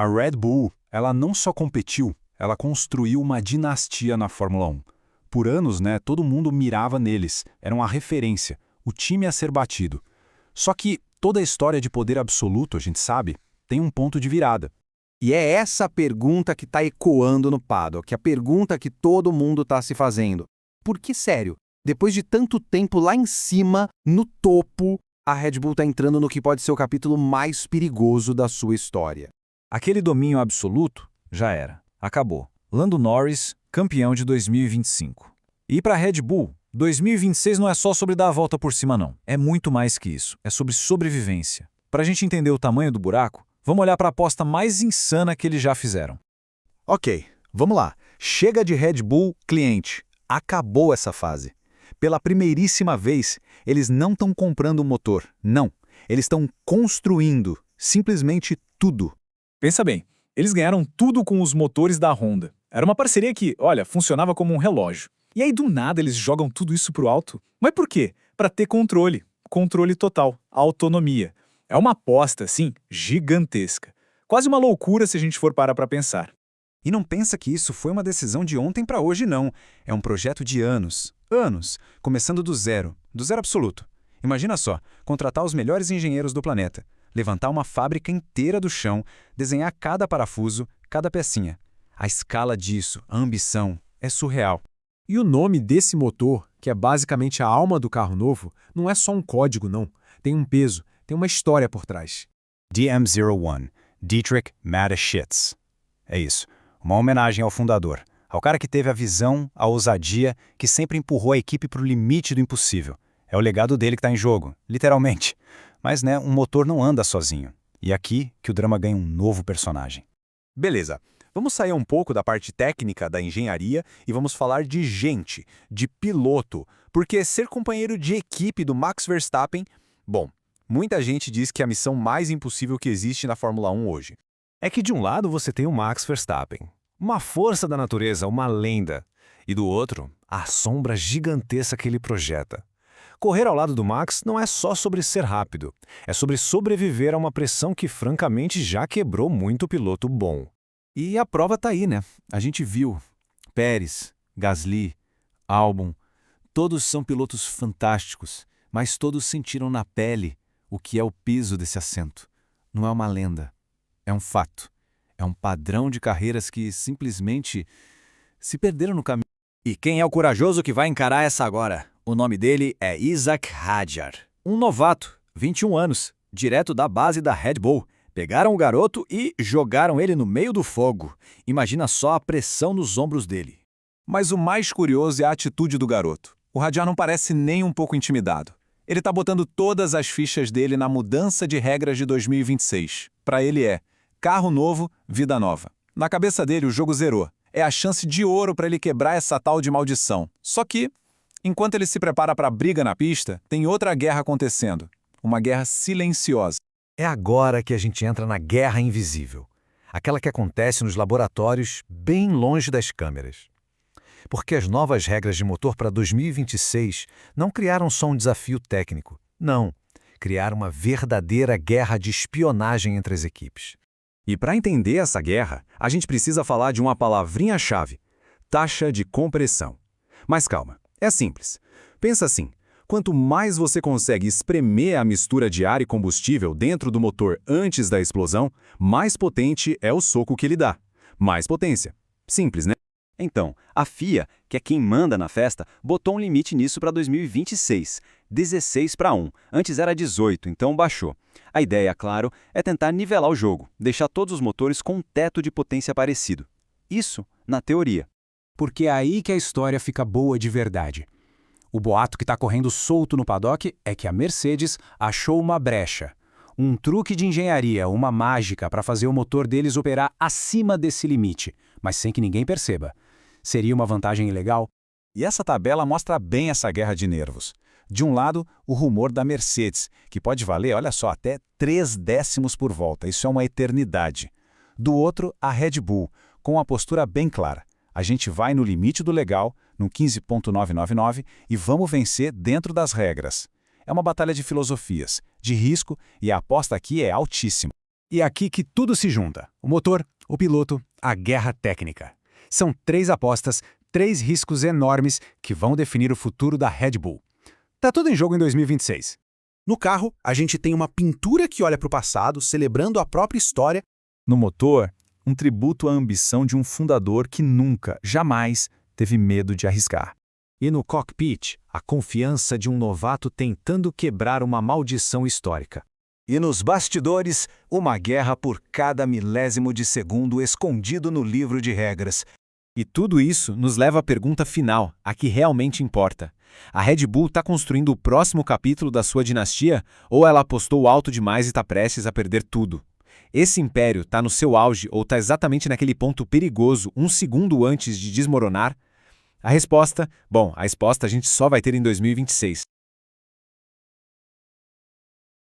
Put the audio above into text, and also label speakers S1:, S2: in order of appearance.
S1: A Red Bull, ela não só competiu, ela construiu uma dinastia na Fórmula 1. Por anos, todo mundo mirava neles, eram a referência, o time a ser batido. Só que toda a história de poder absoluto, a gente sabe, tem um ponto de virada.
S2: E é essa pergunta que está ecoando no paddock, a pergunta que todo mundo está se fazendo. Porque, sério, depois de tanto tempo lá em cima, no topo, a Red Bull está entrando no que pode ser o capítulo mais perigoso da sua história.
S3: Aquele domínio absoluto já era. Acabou. Lando Norris, campeão de 2025. E para a Red Bull, 2026 não é só sobre dar a volta por cima, não. É muito mais que isso. É sobre sobrevivência. Para a gente entender o tamanho do buraco, vamos olhar para a aposta mais insana que eles já fizeram.
S2: Ok, vamos lá. Chega de Red Bull, cliente. Acabou essa fase. Pela primeiríssima vez, eles não estão comprando um motor. Não. Eles estão construindo simplesmente tudo.
S4: Pensa bem, eles ganharam tudo com os motores da Honda. Era uma parceria que, olha, funcionava como um relógio. E aí, do nada, eles jogam tudo isso pro alto. Mas por quê? Para ter controle. Controle total. Autonomia. É uma aposta, assim, gigantesca. Quase uma loucura se a gente for parar para pensar.
S1: E não pensa que isso foi uma decisão de ontem para hoje, não. É um projeto de anos. Anos. Começando do zero absoluto. Imagina só, contratar os melhores engenheiros do planeta, levantar uma fábrica inteira do chão, desenhar cada parafuso, cada pecinha. A escala disso, a ambição, é surreal.
S5: E o nome desse motor, que é basicamente a alma do carro novo, não é só um código, não. Tem um peso, tem uma história por trás.
S1: DM01, Dietrich Mateschitz. É isso, uma homenagem ao fundador, ao cara que teve a visão, a ousadia, que sempre empurrou a equipe para o limite do impossível. É o legado dele que está em jogo, literalmente. Mas, um motor não anda sozinho. E aqui que o drama ganha um novo personagem.
S2: Beleza, vamos sair um pouco da parte técnica da engenharia e vamos falar de gente, de piloto. Porque ser companheiro de equipe do Max Verstappen, bom, muita gente diz que é a missão mais impossível que existe na Fórmula 1 hoje.
S6: É que de um lado você tem o Max Verstappen, uma força da natureza, uma lenda. E do outro, a sombra gigantesca que ele projeta. Correr ao lado do Max não é só sobre ser rápido, é sobre sobreviver a uma pressão que francamente já quebrou muito piloto bom.
S2: E a prova está aí, né? A gente viu. Pérez, Gasly, Albon, todos são pilotos fantásticos, mas todos sentiram na pele o que é o peso desse assento. Não é uma lenda, é um fato. É um padrão de carreiras que simplesmente se perderam no caminho.
S3: E quem é o corajoso que vai encarar essa agora? O nome dele é Isack Hadjar. Um novato, 21 anos, direto da base da Red Bull. Pegaram o garoto e jogaram ele no meio do fogo. Imagina só a pressão nos ombros dele.
S2: Mas o mais curioso é a atitude do garoto. O Hadjar não parece nem um pouco intimidado. Ele está botando todas as fichas dele na mudança de regras de 2026. Para ele é carro novo, vida nova. Na cabeça dele, o jogo zerou. É a chance de ouro para ele quebrar essa tal de maldição. Só que, enquanto ele se prepara para a briga na pista, tem outra guerra acontecendo. Uma guerra silenciosa.
S6: É agora que a gente entra na guerra invisível. Aquela que acontece nos laboratórios, bem longe das câmeras. Porque as novas regras de motor para 2026 não criaram só um desafio técnico. Não, criaram uma verdadeira guerra de espionagem entre as equipes.
S7: E para entender essa guerra, a gente precisa falar de uma palavrinha-chave: taxa de compressão. Mas calma, é simples. Pensa assim, quanto mais você consegue espremer a mistura de ar e combustível dentro do motor antes da explosão, mais potente é o soco que ele dá. Mais potência. Simples, né?
S8: Então, a FIA, que é quem manda na festa, botou um limite nisso para 2026, 16/1. Antes era 18, então baixou. A ideia, claro, é tentar nivelar o jogo, deixar todos os motores com um teto de potência parecido. Isso na teoria.
S9: Porque é aí que a história fica boa de verdade. O boato que está correndo solto no paddock é que a Mercedes achou uma brecha. Um truque de engenharia, uma mágica para fazer o motor deles operar acima desse limite, mas sem que ninguém perceba. Seria uma vantagem ilegal?
S2: E essa tabela mostra bem essa guerra de nervos. De um lado, o rumor da Mercedes, que pode valer, olha só, até 3 décimos por volta. Isso é uma eternidade. Do outro, a Red Bull, com uma postura bem clara. A gente vai no limite do legal, no 15.999, e vamos vencer dentro das regras. É uma batalha de filosofias, de risco, e a aposta aqui é altíssima.
S9: E é aqui que tudo se junta: o motor, o piloto, a guerra técnica. São 3 apostas, 3 riscos enormes que vão definir o futuro da Red Bull. Tá tudo em jogo em 2026.
S10: No carro, a gente tem uma pintura que olha para o passado, celebrando a própria história.
S2: No motor, um tributo à ambição de um fundador que nunca, jamais, teve medo de arriscar.
S7: E no cockpit, a confiança de um novato tentando quebrar uma maldição histórica.
S6: E nos bastidores, uma guerra por cada milésimo de segundo escondido no livro de regras.
S5: E tudo isso nos leva à pergunta final, a que realmente importa. A Red Bull está construindo o próximo capítulo da sua dinastia ou ela apostou alto demais e está prestes a perder tudo? Esse império está no seu auge ou está exatamente naquele ponto perigoso, um segundo antes de desmoronar? A resposta a gente só vai ter em 2026.